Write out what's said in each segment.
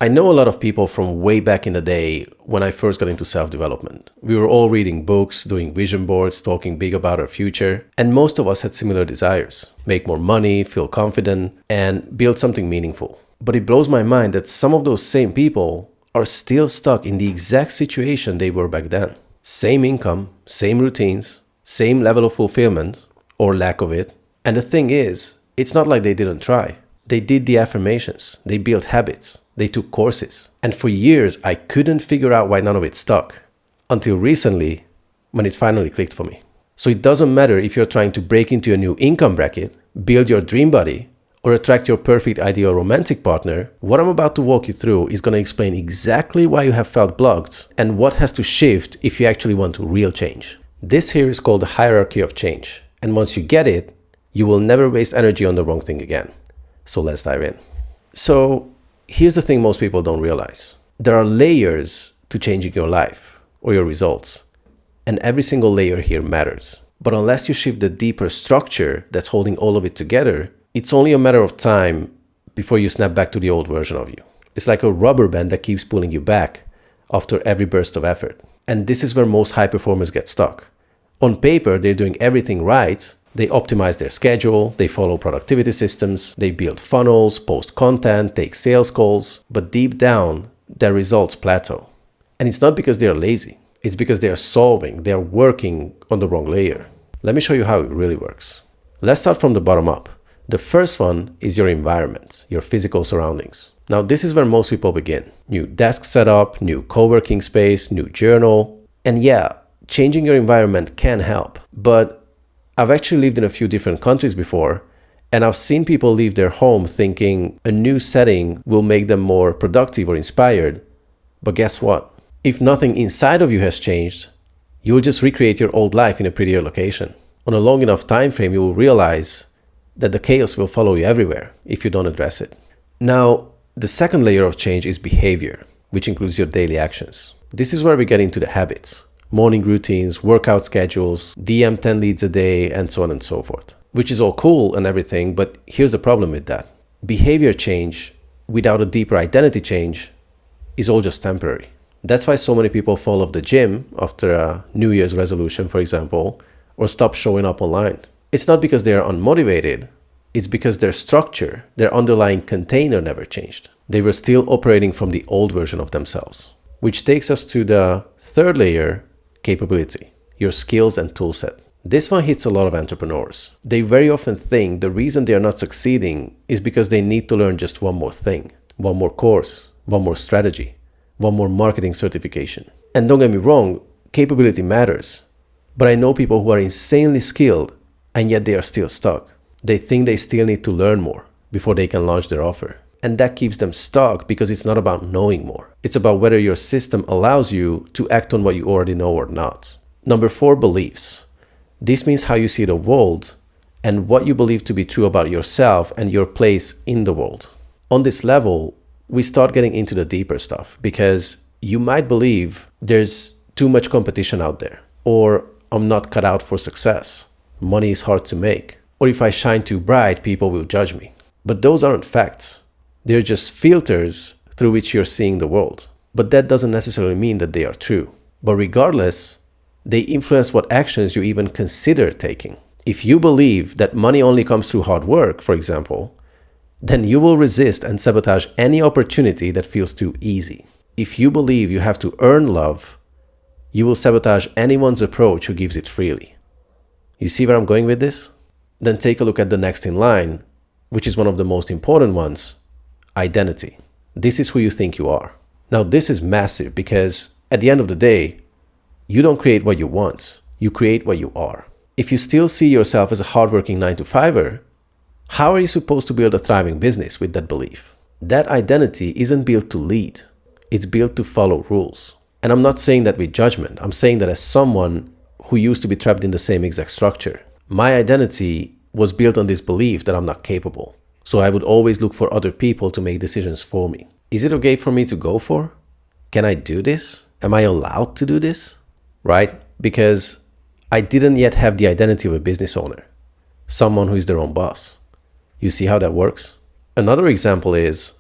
I know a lot of people from way back in the day when I first got into self-development. We were all reading books, doing vision boards, talking big about our future, and most of us had similar desires. Make more money, feel confident, and build something meaningful. But it blows my mind that some of those same people are still stuck in the exact situation they were back then. Same income, same routines, same level of fulfillment, or lack of it. And the thing is, it's not like they didn't try. They did the affirmations, they built habits, they took courses. And for years, I couldn't figure out why none of it stuck. Until recently, when it finally clicked for me. So it doesn't matter if you're trying to break into a new income bracket, build your dream body, or attract your perfect ideal romantic partner. What I'm about to walk you through is going to explain exactly why you have felt blocked and what has to shift if you actually want real change. This here is called the hierarchy of change. And once you get it, you will never waste energy on the wrong thing again. So let's dive in. So here's the thing most people don't realize. There are layers to changing your life or your results. And every single layer here matters. But unless you shift the deeper structure that's holding all of it together, it's only a matter of time before you snap back to the old version of you. It's like a rubber band that keeps pulling you back after every burst of effort. And this is where most high performers get stuck. On paper, they're doing everything right. They optimize their schedule, they follow productivity systems, they build funnels, post content, take sales calls, but deep down, their results plateau. And it's not because they're lazy, it's because they're working on the wrong layer. Let me show you how it really works. Let's start from the bottom up. The first one is your environment, your physical surroundings. Now, this is where most people begin. New desk setup, new co-working space, new journal. And yeah, changing your environment can help, but I've actually lived in a few different countries before, and I've seen people leave their home thinking a new setting will make them more productive or inspired. But guess what? If nothing inside of you has changed, you will just recreate your old life in a prettier location. On a long enough time frame, you will realize that the chaos will follow you everywhere if you don't address it. Now, the second layer of change is behavior, which includes your daily actions. This is where we get into the habits. Morning routines, workout schedules, DM 10 leads a day, and so on and so forth. Which is all cool and everything, but here's the problem with that. Behavior change without a deeper identity change is all just temporary. That's why so many people fall off the gym after a New Year's resolution, for example, or stop showing up online. It's not because they are unmotivated, it's because their structure, their underlying container never changed. They were still operating from the old version of themselves. Which takes us to the third layer, capability, your skills and toolset. This one hits a lot of entrepreneurs. They very often think the reason they are not succeeding is because they need to learn just one more thing, one more course, one more strategy, one more marketing certification. And don't get me wrong, capability matters. But I know people who are insanely skilled and yet they are still stuck. They think they still need to learn more before they can launch their offer. And that keeps them stuck because it's not about knowing more. It's about whether your system allows you to act on what you already know or not. Number 4, beliefs. This means how you see the world and what you believe to be true about yourself and your place in the world. On this level, we start getting into the deeper stuff because you might believe there's too much competition out there, or I'm not cut out for success, money is hard to make, or if I shine too bright, people will judge me. But those aren't facts. They're just filters through which you're seeing the world. But that doesn't necessarily mean that they are true. But regardless, they influence what actions you even consider taking. If you believe that money only comes through hard work, for example, then you will resist and sabotage any opportunity that feels too easy. If you believe you have to earn love, you will sabotage anyone's approach who gives it freely. You see where I'm going with this? Then take a look at the next in line, which is one of the most important ones. Identity. This is who you think you are. Now, this is massive because at the end of the day, you don't create what you want. You create what you are. If you still see yourself as a hardworking 9-to-5er, how are you supposed to build a thriving business with that belief? That identity isn't built to lead. It's built to follow rules. And I'm not saying that with judgment. I'm saying that as someone who used to be trapped in the same exact structure. My identity was built on this belief that I'm not capable. So I would always look for other people to make decisions for me. Is it okay for me to go for? Can I do this? Am I allowed to do this? Right? Because I didn't yet have the identity of a business owner, someone who is their own boss. You see how that works? Another example is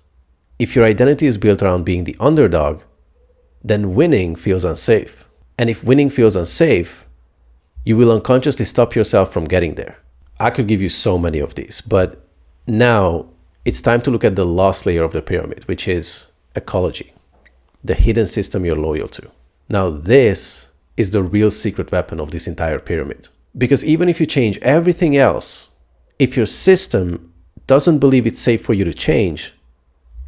If your identity is built around being the underdog, then winning feels unsafe. And if winning feels unsafe, you will unconsciously stop yourself from getting there. I could give you so many of these, but now it's time to look at the last layer of the pyramid, which is ecology, the hidden system you're loyal to. Now, this is the real secret weapon of this entire pyramid. Because even if you change everything else, if your system doesn't believe it's safe for you to change,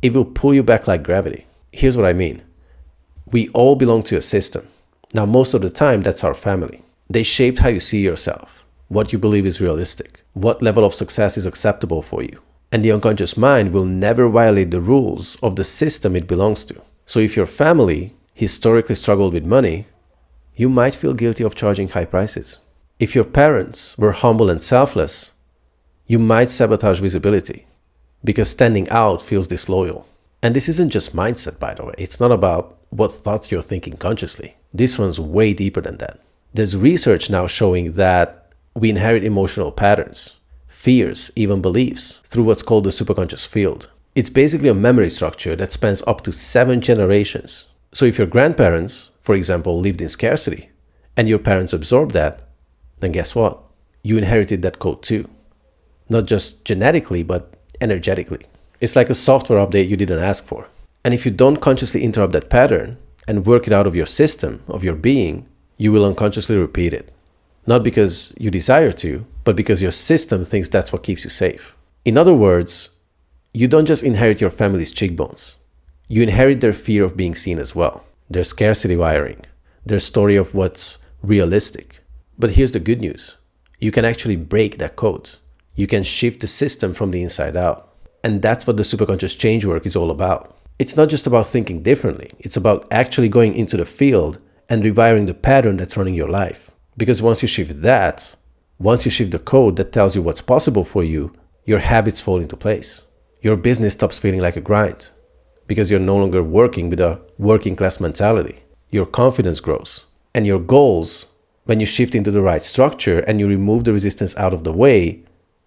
it will pull you back like gravity. Here's what I mean. We all belong to a system. Now, most of the time, that's our family. They shaped how you see yourself, what you believe is realistic, what level of success is acceptable for you. And the unconscious mind will never violate the rules of the system it belongs to. So if your family historically struggled with money, you might feel guilty of charging high prices. If your parents were humble and selfless, you might sabotage visibility because standing out feels disloyal. And this isn't just mindset, by the way. It's not about what thoughts you're thinking consciously. This runs way deeper than that. There's research now showing that we inherit emotional patterns, fears, even beliefs through what's called the superconscious field. It's basically a memory structure that spans up to 7 generations. So if your grandparents, for example, lived in scarcity and your parents absorbed that, then guess what? You inherited that code too. Not just genetically, but energetically. It's like a software update you didn't ask for. And if you don't consciously interrupt that pattern and work it out of your system, of your being, you will unconsciously repeat it. Not because you desire to, but because your system thinks that's what keeps you safe. In other words, you don't just inherit your family's cheekbones. You inherit their fear of being seen as well, their scarcity wiring, their story of what's realistic. But here's the good news. You can actually break that code. You can shift the system from the inside out. And that's what the superconscious change work is all about. It's not just about thinking differently. It's about actually going into the field and rewiring the pattern that's running your life. Because once you shift that, once you shift the code that tells you what's possible for you, your habits fall into place. Your business stops feeling like a grind because you're no longer working with a working class mentality. Your confidence grows. And your goals, when you shift into the right structure and you remove the resistance out of the way,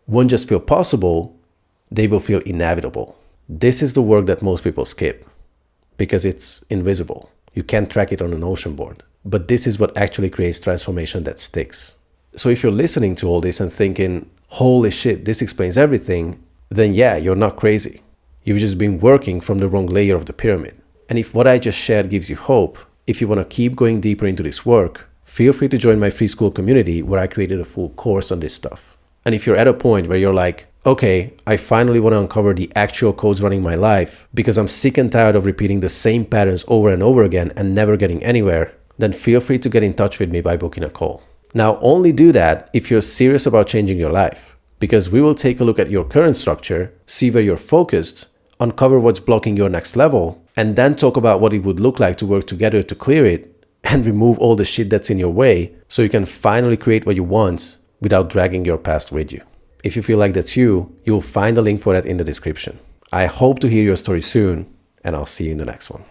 won't just feel possible, they will feel inevitable. This is the work that most people skip because it's invisible. You can't track it on an ocean board. But this is what actually creates transformation that sticks. So if you're listening to all this and thinking, holy shit, this explains everything, then yeah, you're not crazy. You've just been working from the wrong layer of the pyramid. And if what I just shared gives you hope, if you want to keep going deeper into this work, feel free to join my free Skool community where I created a full course on this stuff. And if you're at a point where you're like, okay, I finally want to uncover the actual codes running my life because I'm sick and tired of repeating the same patterns over and over again and never getting anywhere, then feel free to get in touch with me by booking a call. Now, only do that if you're serious about changing your life, because we will take a look at your current structure, see where you're focused, uncover what's blocking your next level, and then talk about what it would look like to work together to clear it and remove all the shit that's in your way so you can finally create what you want without dragging your past with you. If you feel like that's you, you'll find a link for that in the description. I hope to hear your story soon, and I'll see you in the next one.